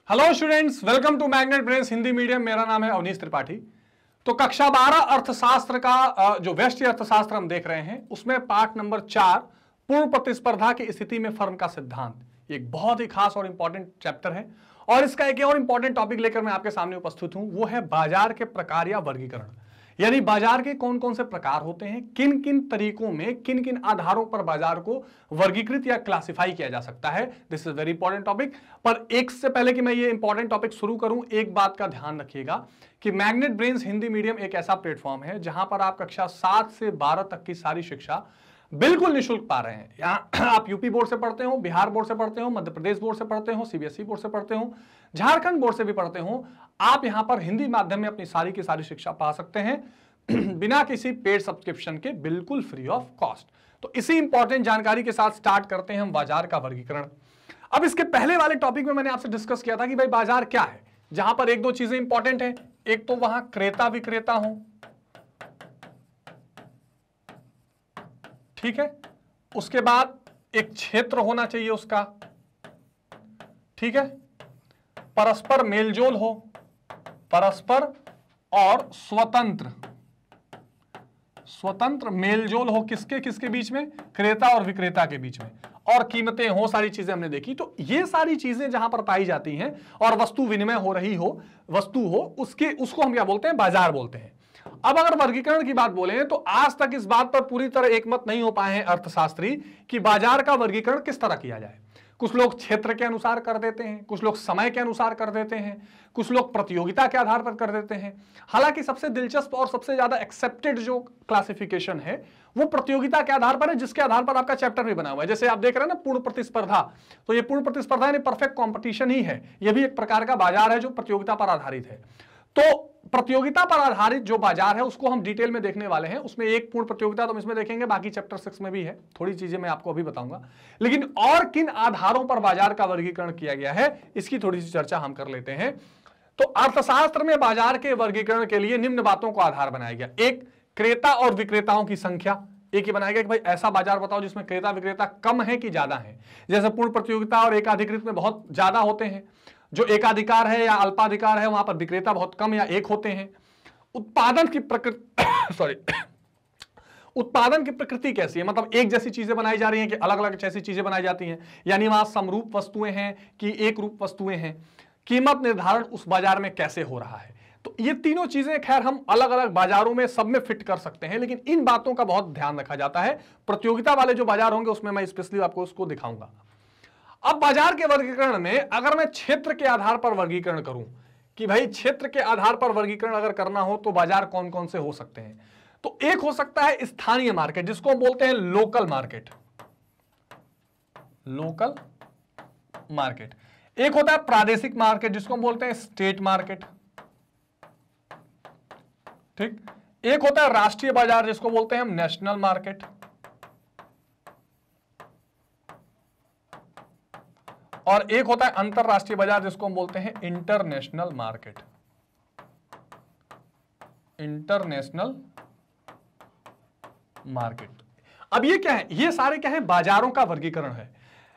Hello students, welcome to Magnet Brains Hindi medium. मेरा नाम है अवनीश त्रिपाठी। तो कक्षा 12 अर्थशास्त्र का जो व्यष्टि अर्थशास्त्र हम देख रहे हैं उसमें पाठ नंबर 4 पूर्ण प्रतिस्पर्धा की स्थिति में फर्म का सिद्धांत एक बहुत ही खास और इंपॉर्टेंट चैप्टर है। और इसका एक और इंपॉर्टेंट टॉपिक लेकर मैं आपके सामने उपस्थित हूं, वो है बाजार के प्रकार या वर्गीकरण। यानी बाजार के कौन कौन से प्रकार होते हैं, किन किन तरीकों में, किन किन आधारों पर बाजार को वर्गीकृत या क्लासिफाई किया जा सकता है। This is very important topic. पर एक से पहले कि मैं ये इंपॉर्टेंट टॉपिक शुरू करूं, एक बात का ध्यान रखिएगा कि मैग्नेट ब्रेन्स हिंदी मीडियम एक ऐसा प्लेटफॉर्म है जहां पर आप कक्षा 7 से 12 तक की सारी शिक्षा बिल्कुल निःशुल्क पा रहे हैं। यहाँ आप यूपी बोर्ड से पढ़ते हो, बिहार बोर्ड से पढ़ते हो, मध्य प्रदेश बोर्ड से पढ़ते हो, सीबीएसई बोर्ड से पढ़ते हो, झारखंड बोर्ड से भी पढ़ते हो, आप यहाँ पर हिंदी माध्यम में अपनी सारी की सारी शिक्षा पा सकते हैं बिना किसी पेड सब्सक्रिप्शन के, बिल्कुल फ्री ऑफ कॉस्ट। तो इसी इंपॉर्टेंट जानकारी के साथ स्टार्ट करते हैं हम बाजार का वर्गीकरण। अब इसके पहले वाले टॉपिक में मैंने आपसे डिस्कस किया था कि भाई बाजार क्या है, जहां पर एक दो चीजें इंपॉर्टेंट है। एक तो वहां क्रेता विक्रेता हो, ठीक है, उसके बाद एक क्षेत्र होना चाहिए उसका, ठीक है, परस्पर मेलजोल हो, परस्पर और स्वतंत्र मेलजोल हो, किसके किसके बीच में, क्रेता और विक्रेता के बीच में, और कीमतें हो, सारी चीजें हमने देखी। तो ये सारी चीजें जहां पर पाई जाती हैं और वस्तु विनिमय हो रही हो, वस्तु हो, उसको हम क्या बोलते हैं, बाजार बोलते हैं। अब अगर वर्गीकरण की बात बोलें तो आज तक इस बात पर पूरी तरह एकमत नहीं हो पाए हैं अर्थशास्त्री कि बाजार का वर्गीकरण किस तरह किया जाए। कुछ लोग क्षेत्र के अनुसार कर देते हैं, कुछ लोग समय के अनुसार कर देते हैं, कुछ लोग प्रतियोगिता के आधार पर कर देते हैं। हालांकि सबसे दिलचस्प और सबसे ज्यादा एक्सेप्टेड जो क्लासिफिकेशन है वो प्रतियोगिता के आधार पर है, जिसके आधार पर आपका चैप्टर भी बना हुआ है। जैसे आप देख रहे हैं ना, पूर्ण प्रतिस्पर्धा, तो ये पूर्ण प्रतिस्पर्धा यानी परफेक्ट कॉम्पिटिशन ही है। ये भी एक प्रकार का बाजार है जो प्रतियोगिता पर आधारित है। तो प्रतियोगिता पर आधारित जो बाजार है उसको हम डिटेल में देखने वाले हैं। उसमें एक पूर्ण प्रतियोगिता तो हम इसमें देखेंगे, बाकी चैप्टर 6 में भी है, थोड़ी चीजें मैं आपको अभी बताऊंगा। लेकिन और किन आधारों पर बाजार का वर्गीकरण किया गया है इसकी थोड़ी सी चर्चा हम कर लेते हैं। तो अर्थशास्त्र में बाजार के वर्गीकरण के लिए निम्न बातों को आधार बनाया गया। एक, क्रेता और विक्रेताओं की संख्या। एक ही बनाया गया कि भाई ऐसा बाजार बताओ जिसमें क्रेता विक्रेता कम है कि ज्यादा है। जैसे पूर्ण प्रतियोगिता और एकाधिकृत में बहुत ज्यादा होते हैं, जो एकाधिकार है या अल्पाधिकार है वहां पर विक्रेता बहुत कम या एक होते हैं। उत्पादन की प्रकृति कैसी है, मतलब एक जैसी चीजें बनाई जा रही हैं कि अलग अलग जैसी चीजें बनाई जाती हैं, यानी वहां समरूप वस्तुएं हैं कि एक रूप वस्तुएं हैं। कीमत निर्धारण उस बाजार में कैसे हो रहा है। तो ये तीनों चीजें खैर हम अलग अलग बाजारों में सब में फिट कर सकते हैं, लेकिन इन बातों का बहुत ध्यान रखा जाता है। प्रतियोगिता वाले जो बाजार होंगे उसमें मैं स्पेशली आपको उसको दिखाऊंगा। अब बाजार के वर्गीकरण में अगर मैं क्षेत्र के आधार पर वर्गीकरण करूं कि भाई क्षेत्र के आधार पर वर्गीकरण अगर करना हो तो बाजार कौन कौन से हो सकते हैं, तो एक हो सकता है स्थानीय मार्केट, जिसको हम बोलते हैं लोकल मार्केट। Local market. एक होता है प्रादेशिक मार्केट, जिसको हम बोलते हैं स्टेट मार्केट, ठीक। एक होता है राष्ट्रीय बाजार, जिसको बोलते हैं हम नेशनल मार्केट। और एक होता है अंतरराष्ट्रीय बाजार, जिसको हम बोलते हैं इंटरनेशनल मार्केट। International market. अब ये क्या है, ये सारे क्या है, बाजारों का वर्गीकरण है।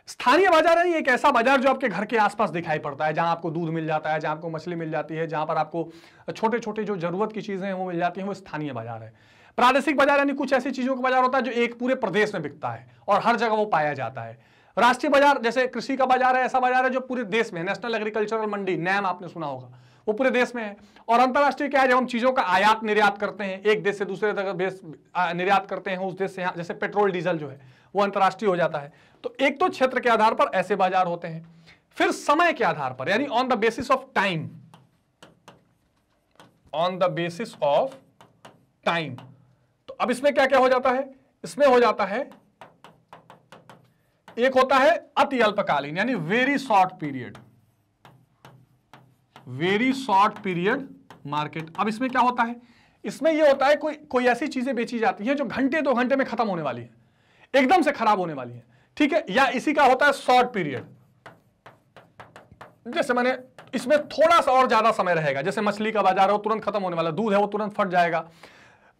स्थानीय बाजार है एक ऐसा बाजार जो आपके घर के आसपास दिखाई पड़ता है, जहां आपको दूध मिल जाता है, जहां आपको मछली मिल जाती है, जहां पर आपको छोटे छोटे जो जरूरत की चीजें हैं वो मिल जाती हैं, वो स्थानीय बाजार है। प्रादेशिक बाजार यानी कुछ ऐसी चीजों का बाजार होता है जो एक पूरे प्रदेश में बिकता है और हर जगह वो पाया जाता है। राष्ट्रीय बाजार जैसे कृषि का बाजार है, ऐसा बाजार है जो पूरे देश में, नेशनल एग्रीकल्चरल मंडी, नैम आपने सुना होगा, वो पूरे देश में है। और अंतरराष्ट्रीय क्या है, जब हम चीजों का आयात निर्यात करते हैं, एक देश से दूसरे देश निर्यात करते हैं, उस देश से, जैसे पेट्रोल डीजल जो है वो अंतरराष्ट्रीय हो जाता है। तो एक तो क्षेत्र के आधार पर ऐसे बाजार होते हैं। फिर समय के आधार पर, यानी on the basis of time, on the basis of time. तो अब इसमें क्या क्या हो जाता है, इसमें हो जाता है, एक होता है अति अल्पकालीन यानी very short period, very short period market. अब इसमें क्या होता है, इसमें यह होता है कोई ऐसी चीजें बेची जाती हैं जो घंटे 2 घंटे में खत्म होने वाली है, एकदम से खराब होने वाली है, ठीक है। या इसी का होता है शॉर्ट पीरियड, जैसे मैंने इसमें थोड़ा सा और ज्यादा समय रहेगा, जैसे मछली का बाजार है वो तुरंत खत्म होने वाला, दूध है वो तुरंत फट जाएगा।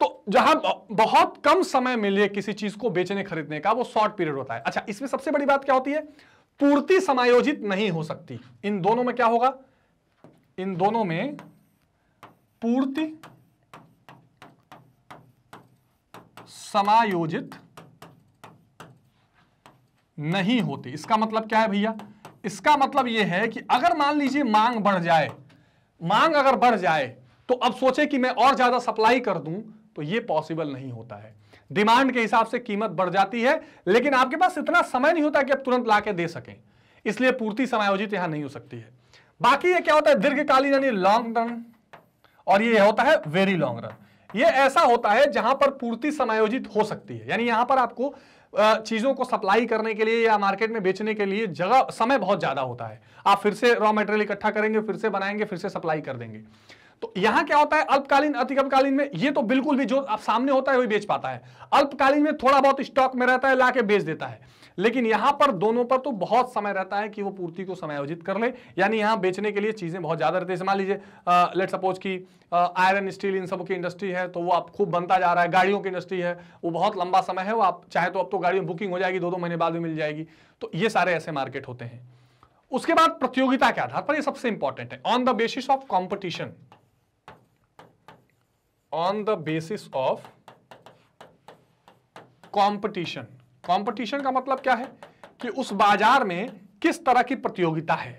तो जहां बहुत कम समय मिले किसी चीज को बेचने खरीदने का, वो शॉर्ट पीरियड होता है। अच्छा, इसमें सबसे बड़ी बात क्या होती है, पूर्ति समायोजित नहीं हो सकती। इन दोनों में क्या होगा? इन दोनों में पूर्ति समायोजित नहीं होती। इसका मतलब क्या है भैया? इसका मतलब यह है कि अगर मान लीजिए मांग बढ़ जाए, मांग अगर बढ़ जाए तो अब सोचे कि मैं और ज्यादा सप्लाई कर दूं, तो यह पॉसिबल नहीं होता है। डिमांड के हिसाब से कीमत बढ़ जाती है, लेकिन आपके पास इतना समय नहीं होता कि आप तुरंत लाके दे सकें, इसलिए पूर्ति समायोजित यहां नहीं हो सकती है। बाकी ये क्या होता है? दीर्घकालीन यानी लॉन्ग रन, और ये होता है वेरी लॉन्ग रन। ये ऐसा होता है जहां पर पूर्ति समायोजित हो सकती है, यानी यहां पर आपको चीजों को सप्लाई करने के लिए या मार्केट में बेचने के लिए जगह समय बहुत ज्यादा होता है। आप फिर से रॉ मटेरियल इकट्ठा करेंगे, फिर से बनाएंगे, फिर से सप्लाई कर देंगे। तो यहां क्या होता है? अल्पकालीन अति अल्पकालीन में ये तो बिल्कुल भी जो आप सामने होता है वही बेच पाता है। अल्पकालीन में थोड़ा बहुत स्टॉक में रहता है, लाके बेच देता है। लेकिन यहां पर दोनों पर तो बहुत समय रहता है कि वो पूर्ति को समायोजित कर ले, यानी यहां बेचने के लिए चीजें बहुत ज्यादा रहती है। मान लीजिए लेट सपोज कि आयरन स्टील इन सब की इंडस्ट्री है, तो वो आप खूब बनता जा रहा है। गाड़ियों की इंडस्ट्री है, वो बहुत लंबा समय है, वो आप चाहे तो अब तो गाड़ी में बुकिंग हो जाएगी, 2-2 महीने बाद भी मिल जाएगी। तो ये सारे ऐसे मार्केट होते हैं। उसके बाद प्रतियोगिता के आधार पर, ये सबसे इंपॉर्टेंट है, on the basis of competition. On the basis of competition. Competition का मतलब क्या है? कि उस बाजार में किस तरह की प्रतियोगिता है।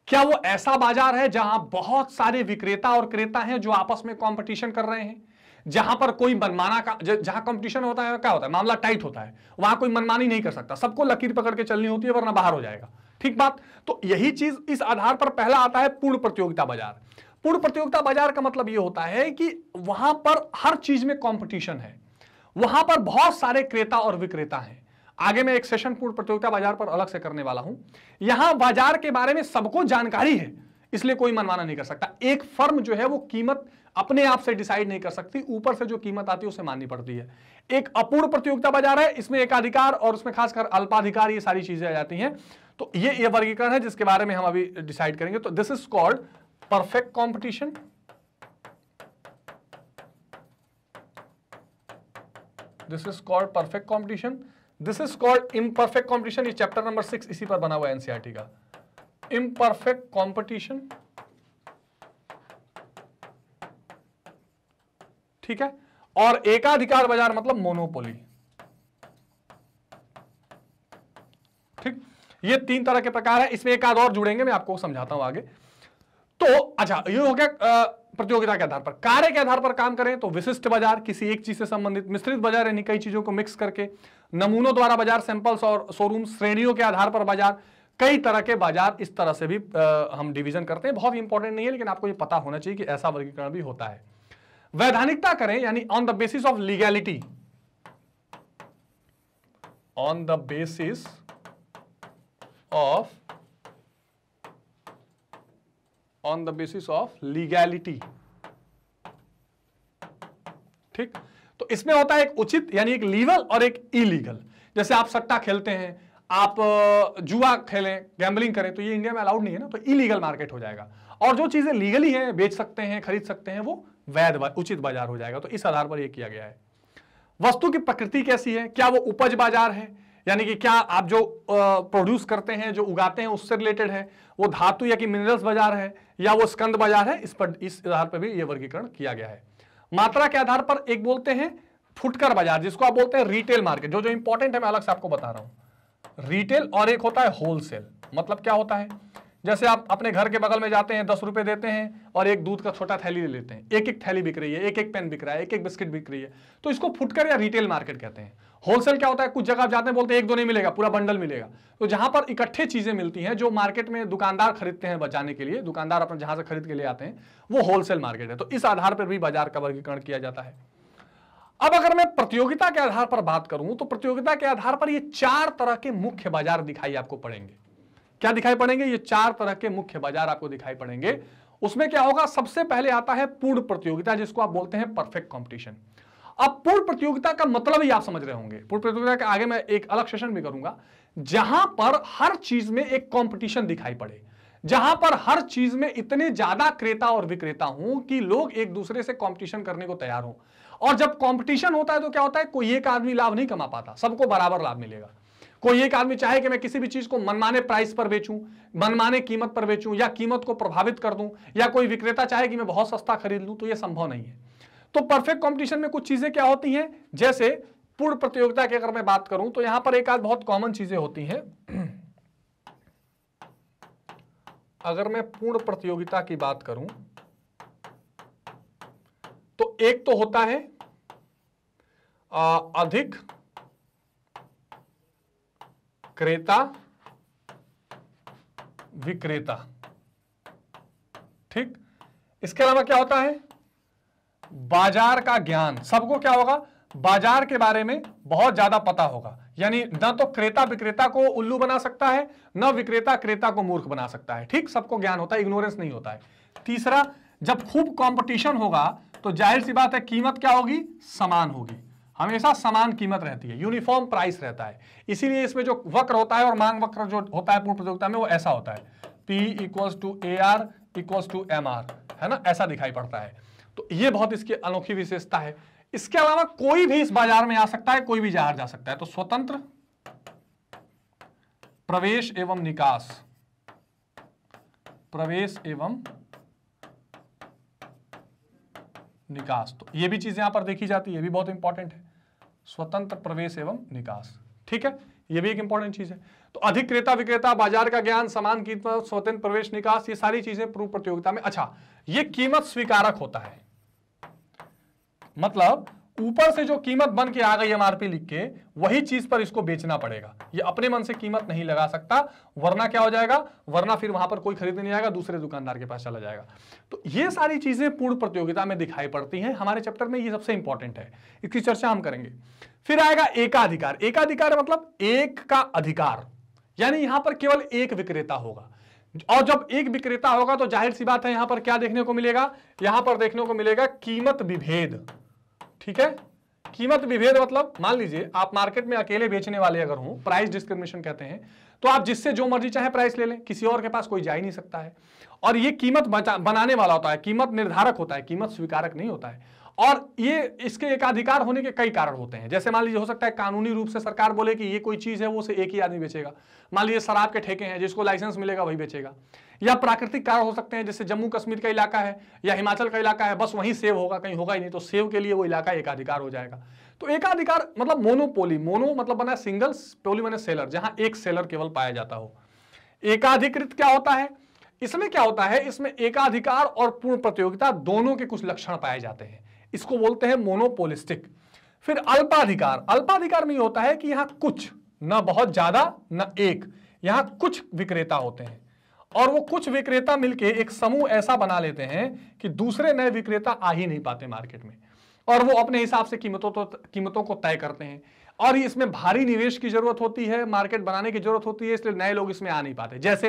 क्या वो ऐसा बाजार है जहां बहुत सारे विक्रेता और क्रेता हैं जो आपस में कंपटीशन कर रहे हैं, जहां पर कोई मनमाना का, जहां कंपटीशन होता है क्या होता है? मामला टाइट होता है, वहां कोई मनमानी नहीं कर सकता, सबको लकीर पकड़ के चलनी होती है वरना बाहर हो जाएगा। ठीक बात। तो यही चीज इस आधार पर पहला आता है पूर्ण प्रतियोगिता बाजार। पूर्ण प्रतियोगिता बाजार का मतलब यह होता है कि वहां पर हर चीज में कंपटीशन है, वहां पर बहुत सारे क्रेता और विक्रेता हैं। आगे मैं एक सेशन पूर्ण प्रतियोगिता बाजार पर अलग से करने वाला हूं। यहां बाजार के बारे में सबको जानकारी है, इसलिए कोई मनमाना नहीं कर सकता। एक फर्म जो है वो कीमत अपने आप से डिसाइड नहीं कर सकती, ऊपर से जो कीमत आती है उसे माननी पड़ती है। एक अपूर्ण प्रतियोगिता बाजार है, इसमें एकाधिकार और उसमें खासकर अल्पाधिकार, ये सारी चीजें आ जाती हैं। तो ये वर्गीकरण है जिसके बारे में हम अभी डिसाइड करेंगे। तो this is called perfect competition, this is called perfect competition, this is called imperfect competition. ये चैप्टर नंबर 6 इसी पर बना हुआ है एनसीईआरटी का। इम्परफेक्ट कॉम्पिटिशन, ठीक है। और एकाधिकार बाजार मतलब मोनोपोली। ठीक, ये 3 तरह के प्रकार है। इसमें एक आध और जुड़ेंगे, मैं आपको समझाता हूं आगे। तो अच्छा, ये हो गया प्रतियोगिता के आधार पर। कार्य के आधार पर काम करें तो विशिष्ट बाजार, किसी एक चीज से संबंधित। मिश्रित बाजार यानी कई चीजों को मिक्स करके। नमूनों द्वारा बाजार, सैंपल्स और शोरूम। श्रेणियों के आधार पर बाजार, कई तरह के बाजार, इस तरह से भी हम डिवीजन करते हैं। बहुत इंपॉर्टेंट नहीं है, लेकिन आपको ये पता होना चाहिए कि ऐसा वर्गीकरण भी होता है। वैधानिकता करें यानी on the basis of legality, on the basis of, on the basis of legality. ठीक, तो इसमें होता है एक उचित यानी एक लीगल और एक इलीगल। जैसे आप सट्टा खेलते हैं, आप जुआ खेलें, गैम्बलिंग करें, तो ये इंडिया में अलाउड नहीं है ना, तो इलीगल मार्केट हो जाएगा। और जो चीजें लीगली हैं, बेच सकते हैं, खरीद सकते हैं, वो वैध उचित बाजार हो जाएगा। तो इस आधार पर यह किया गया है। वस्तु की प्रकृति कैसी है? क्या वो उपज बाजार है, यानी कि क्या आप जो प्रोड्यूस करते हैं, जो उगाते हैं, उससे रिलेटेड है? वो धातु या कि मिनरल्स बाजार है, या वो स्कंद बाजार है? इस आधार पर भी यह वर्गीकरण किया गया है। मात्रा के आधार पर एक बोलते हैं फुटकर बाजार, जिसको आप बोलते हैं रिटेल मार्केट। जो इंपॉर्टेंट है मैं अलग से आपको बता रहा हूं, रिटेल। और एक होता है होलसेल। मतलब क्या होता है? जैसे आप अपने घर के बगल में जाते हैं, 10 रुपए देते हैं और एक दूध का छोटा थैली ले लेते हैं। एक एक थैली बिक रही है, एक एक पेन बिक रहा है, एक एक बिस्किट बिक रही है, तो इसको फुटकर या रिटेल मार्केट कहते हैं। होलसेल क्या होता है? कुछ जगह आप जाते हैं, बोलते हैं 1-2 नहीं मिलेगा, पूरा बंडल मिलेगा। तो जहां पर इकट्ठे चीजें मिलती हैं, जो मार्केट में दुकानदार खरीदते हैं बचाने के लिए, दुकानदार अपने जहां से खरीद के ले आते हैं, वो होलसेल मार्केट है। तो इस आधार पर भी बाजार का वर्गीकरण किया जाता है। अब अगर मैं प्रतियोगिता के आधार पर बात करूं, तो प्रतियोगिता के आधार पर ये 4 तरह के मुख्य बाजार दिखाई आपको पड़ेंगे। क्या दिखाई पड़ेंगे? ये 4 तरह के मुख्य बाजार आपको दिखाई पड़ेंगे। उसमें क्या होगा? सबसे पहले आता है पूर्ण प्रतियोगिता, जिसको आप बोलते हैं परफेक्ट कंपटीशन। अब पूर्ण प्रतियोगिता का मतलब ही आप समझ रहे होंगे। पूर्ण प्रतियोगिता के आगे मैं एक अलग सेशन भी करूंगा, जहां पर हर चीज में एक कंपटीशन दिखाई पड़े, जहां पर हर चीज में इतने ज्यादा क्रेता और विक्रेता हों कि लोग एक दूसरे से कंपटीशन करने को तैयार हों। और जब कंपटीशन होता है तो क्या होता है? कोई एक आदमी लाभ नहीं कमा पाता, सबको बराबर लाभ मिलेगा। कोई एक आदमी चाहे कि मैं किसी भी चीज को मनमाने प्राइस पर बेचूं, मनमाने कीमत पर बेचूं या कीमत को प्रभावित कर दूं, या कोई विक्रेता चाहे कि मैं बहुत सस्ता खरीद लूं, तो यह संभव नहीं है। तो परफेक्ट कंपटीशन में कुछ चीजें क्या होती हैं, जैसे पूर्ण प्रतियोगिता की अगर मैं बात करूं तो यहां पर एक आध बहुत कॉमन चीजें होती हैं। अगर मैं पूर्ण प्रतियोगिता की बात करूं तो एक तो होता है अधिक क्रेता विक्रेता, ठीक। इसके अलावा क्या होता है, बाजार का ज्ञान। सबको क्या होगा, बाजार के बारे में बहुत ज्यादा पता होगा, यानी न तो क्रेता विक्रेता को उल्लू बना सकता है, न विक्रेता क्रेता को मूर्ख बना सकता है, ठीक। सबको ज्ञान होता है, इग्नोरेंस नहीं होता है। तीसरा, जब खूब कंपटीशन होगा तो जाहिर सी बात है कीमत क्या होगी, समान होगी, हमेशा समान कीमत रहती है, यूनिफॉर्म प्राइस रहता है। इसीलिए इसमें जो वक्र होता है और मांग वक्र जो होता है पूर्ण प्रतियोगिता में, वो ऐसा होता है, P = AR = MR, है ना, ऐसा दिखाई पड़ता है। तो ये बहुत इसकी अनोखी विशेषता है। इसके अलावा कोई भी इस बाजार में आ सकता है, कोई भी बाहर जा सकता है। तो स्वतंत्र प्रवेश एवं निकास, प्रवेश एवं निकास, तो ये भी चीज यहां पर देखी जाती है, ये भी बहुत इंपॉर्टेंट है, स्वतंत्र प्रवेश एवं निकास, ठीक है, ये भी एक इंपॉर्टेंट चीज है। तो अधिक क्रेता विक्रेता, बाजार का ज्ञान, समान कीमत, स्वतंत्र प्रवेश निकास, ये सारी चीजें पूर्ण प्रतियोगिता में। अच्छा, ये कीमत स्वीकारक होता है, मतलब ऊपर से जो कीमत बन के आ गई एमआरपी लिख के, वही चीज पर इसको बेचना पड़ेगा। ये अपने मन से कीमत नहीं लगा सकता, वरना क्या हो जाएगा, वरना फिर वहां पर कोई खरीदने नहीं आएगा, दूसरे दुकानदार के पास चला जाएगा। तो ये सारी चीजें पूर्ण प्रतियोगिता में दिखाई पड़ती हैं। हमारे चैप्टर में ये सबसे इंपॉर्टेंट है, इसकी चर्चा हम करेंगे। फिर आएगा एकाधिकार। एकाधिकार मतलब एक का अधिकार, यानी यहां पर केवल एक विक्रेता होगा, और जब एक विक्रेता होगा तो जाहिर सी बात है यहां पर क्या देखने को मिलेगा, यहां पर देखने को मिलेगा कीमत विभेद, ठीक है। कीमत विभेद मतलब मान लीजिए आप मार्केट में अकेले बेचने वाले अगर हो, प्राइस डिस्क्रिमिनेशन कहते हैं, तो आप जिससे जो मर्जी चाहे प्राइस ले लें, किसी और के पास कोई जा ही नहीं सकता है। और ये कीमत बनाने वाला होता है, कीमत निर्धारक होता है, कीमत स्वीकारक नहीं होता है। और ये इसके एकाधिकार होने के कई कारण होते हैं। जैसे मान लीजिए हो सकता है कानूनी रूप से सरकार बोले कि ये कोई चीज है वो उसे एक ही आदमी बेचेगा। मान लीजिए शराब के ठेके हैं, जिसको लाइसेंस मिलेगा वही बेचेगा। या प्राकृतिक कारण हो सकते हैं, जैसे जम्मू कश्मीर का इलाका है या हिमाचल का इलाका है, बस वहीं सेव होगा, कहीं होगा ही नहीं, तो सेव के लिए वो इलाका एकाधिकार हो जाएगा। तो एकाधिकार मतलब मोनोपोली, मोनो मतलब बना सिंगल, पोली माने सेलर, जहां एक सेलर केवल पाया जाता हो। एकाधिकृत क्या होता है, इसमें क्या होता है, इसमें एकाधिकार और पूर्ण प्रतियोगिता दोनों के कुछ लक्षण पाए जाते हैं, इसको बोलते हैं मोनोपोलिस्टिक। फिर अल्पाधिकार, अल्पाधिकार में होता है कि यहां कुछ, न बहुत ज्यादा न एक, यहां कुछ विक्रेता होते हैं और वो कुछ विक्रेता मिलके एक समूह ऐसा बना लेते हैं कि दूसरे नए विक्रेता आ ही नहीं पाते मार्केट में, और वो अपने हिसाब से कीमतों को तय करते हैं। और इसमें भारी निवेश की जरूरत होती है, मार्केट बनाने की जरूरत होती है, इसलिए नए लोग इसमें आ नहीं पाते। जैसे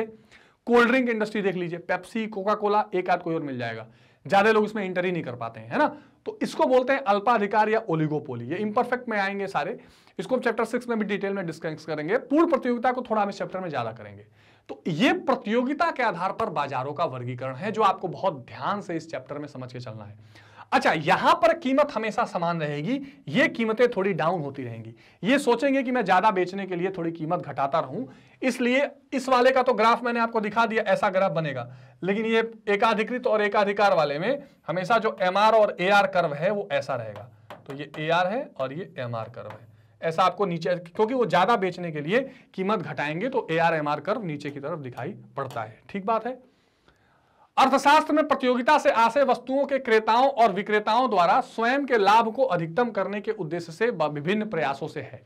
कोल्ड ड्रिंक इंडस्ट्री देख लीजिए, पेप्सी, कोका कोला, एक आध कोई और मिल जाएगा, ज्यादा लोग इसमें एंटर ही नहीं कर पाते हैं, है ना। तो इसको बोलते हैं अल्पाधिकार या ओलिगोपोली। ये इंपरफेक्ट में आएंगे सारे, इसको हम चैप्टर 6 में भी डिटेल में डिस्कस करेंगे। पूर्ण प्रतियोगिता को थोड़ा हम इस चैप्टर में ज्यादा करेंगे। तो ये प्रतियोगिता के आधार पर बाजारों का वर्गीकरण है, जो आपको बहुत ध्यान से इस चैप्टर में समझ के चलना है। अच्छा, यहां पर कीमत हमेशा समान रहेगी, ये कीमतें थोड़ी डाउन होती रहेंगी। ये सोचेंगे कि मैं ज्यादा बेचने के लिए थोड़ी कीमत घटाता रहूं, इसलिए इस वाले का तो ग्राफ मैंने आपको दिखा दिया, ऐसा ग्राफ बनेगा। लेकिन ये एकाधिकृत और एकाधिकार वाले में हमेशा जो एमआर और एआर कर्व है वो ऐसा रहेगा। तो ये एआर है और ये एमआर कर्व है, ऐसा आपको नीचे, क्योंकि वो ज्यादा बेचने के लिए कीमत घटाएंगे तो एआर एमआर कर्व नीचे की तरफ दिखाई पड़ता है, ठीक बात है। अर्थशास्त्र में प्रतियोगिता से आशय वस्तुओं के क्रेताओं और विक्रेताओं द्वारा स्वयं के लाभ को अधिकतम करने के उद्देश्य से विभिन्न प्रयासों से है।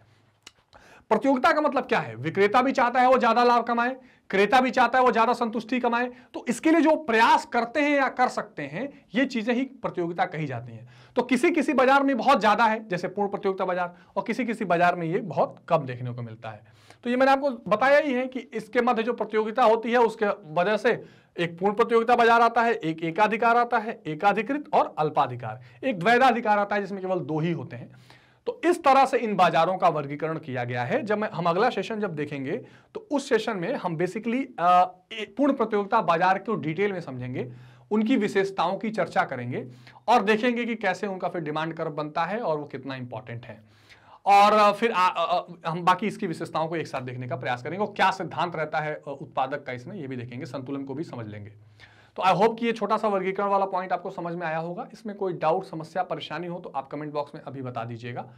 प्रतियोगिता का मतलब क्या है, विक्रेता भी चाहता है वो ज्यादा लाभ कमाए, क्रेता भी चाहता है वो ज्यादा संतुष्टि कमाए, तो इसके लिए जो प्रयास करते हैं या कर सकते हैं, ये चीजें ही प्रतियोगिता कही जाती हैं। तो किसी किसी बाजार में बहुत ज्यादा है, जैसे पूर्ण प्रतियोगिता बाजार, और किसी किसी बाजार में ये बहुत कम देखने को मिलता है। तो ये मैंने आपको बताया ही है कि इसके मध्य जो प्रतियोगिता होती है उसके वजह से एक पूर्ण प्रतियोगिता बाजार आता है, एक एकाधिकार आता है, एकाधिकृत और अल्पाधिकार, एक द्वैधाधिकार आता है जिसमें केवल दो ही होते हैं। तो इस तरह से इन बाजारों का वर्गीकरण किया गया है। जब हम अगला सेशन जब देखेंगे तो उस सेशन में हम बेसिकली पूर्ण प्रतियोगिता बाजार को डिटेल में समझेंगे, उनकी विशेषताओं की चर्चा करेंगे और देखेंगे कि कैसे उनका फिर डिमांड कर्व बनता है और वो कितना इंपॉर्टेंट है। और फिर हम बाकी इसकी विशेषताओं को एक साथ देखने का प्रयास करेंगे और क्या सिद्धांत रहता है उत्पादक का इसमें, ये भी देखेंगे, संतुलन को भी समझ लेंगे। तो आई होप कि ये छोटा सा वर्गीकरण वाला पॉइंट आपको समझ में आया होगा। इसमें कोई डाउट, समस्या, परेशानी हो तो आप कमेंट बॉक्स में अभी बता दीजिएगा।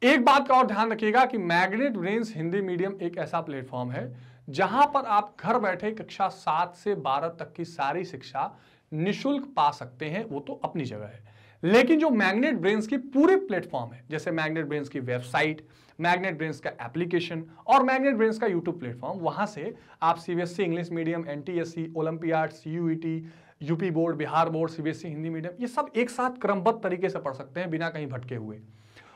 एक बात का और ध्यान रखिएगा कि मैग्नेट ब्रेन्स हिंदी मीडियम एक ऐसा प्लेटफॉर्म है जहां पर आप घर बैठे कक्षा 7 से 12 तक की सारी शिक्षा निःशुल्क पा सकते हैं, वो तो अपनी जगह है। लेकिन जो मैग्नेट ब्रेन्स की पूरे प्लेटफॉर्म है, जैसे मैग्नेट ब्रेन्स की वेबसाइट, मैग्नेट ब्रेन्स का एप्लीकेशन और मैग्नेट ब्रेन्स का यूट्यूब प्लेटफॉर्म, वहां से आप CBSE English medium, NTSC, olympiad, CUET, UP board, Bihar board, CBSE Hindi medium, ये सब एक साथ क्रमबद्ध तरीके से पढ़ सकते हैं बिना कहीं भटके हुए।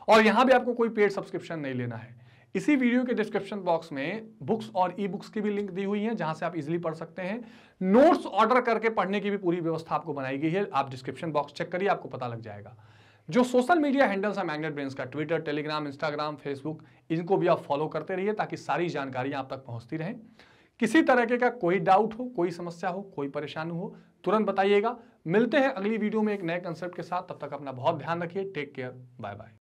और यहां भी आपको कोई पेड सब्सक्रिप्शन नहीं लेना है। इसी वीडियो के डिस्क्रिप्शन बॉक्स में बुक्स और ई बुक्स की भी लिंक दी हुई है जहां से आप इजीली पढ़ सकते हैं। नोट्स ऑर्डर करके पढ़ने की भी पूरी व्यवस्था आपको बनाई गई है। आप डिस्क्रिप्शन बॉक्स चेक करिए, आपको पता लग जाएगा। जो सोशल मीडिया हैंडल्स है मैग्नेट ब्रेन्स का, ट्विटर, टेलीग्राम, इंस्टाग्राम, फेसबुक, इनको भी आप फॉलो करते रहिए ताकि सारी जानकारियां आप तक पहुंचती रहें। किसी तरह का कोई डाउट हो, कोई समस्या हो, कोई परेशानी हो, तुरंत बताइएगा। मिलते हैं अगली वीडियो में एक नए कंसेप्ट के साथ। तब तक अपना बहुत ध्यान रखिए। Take care, bye bye.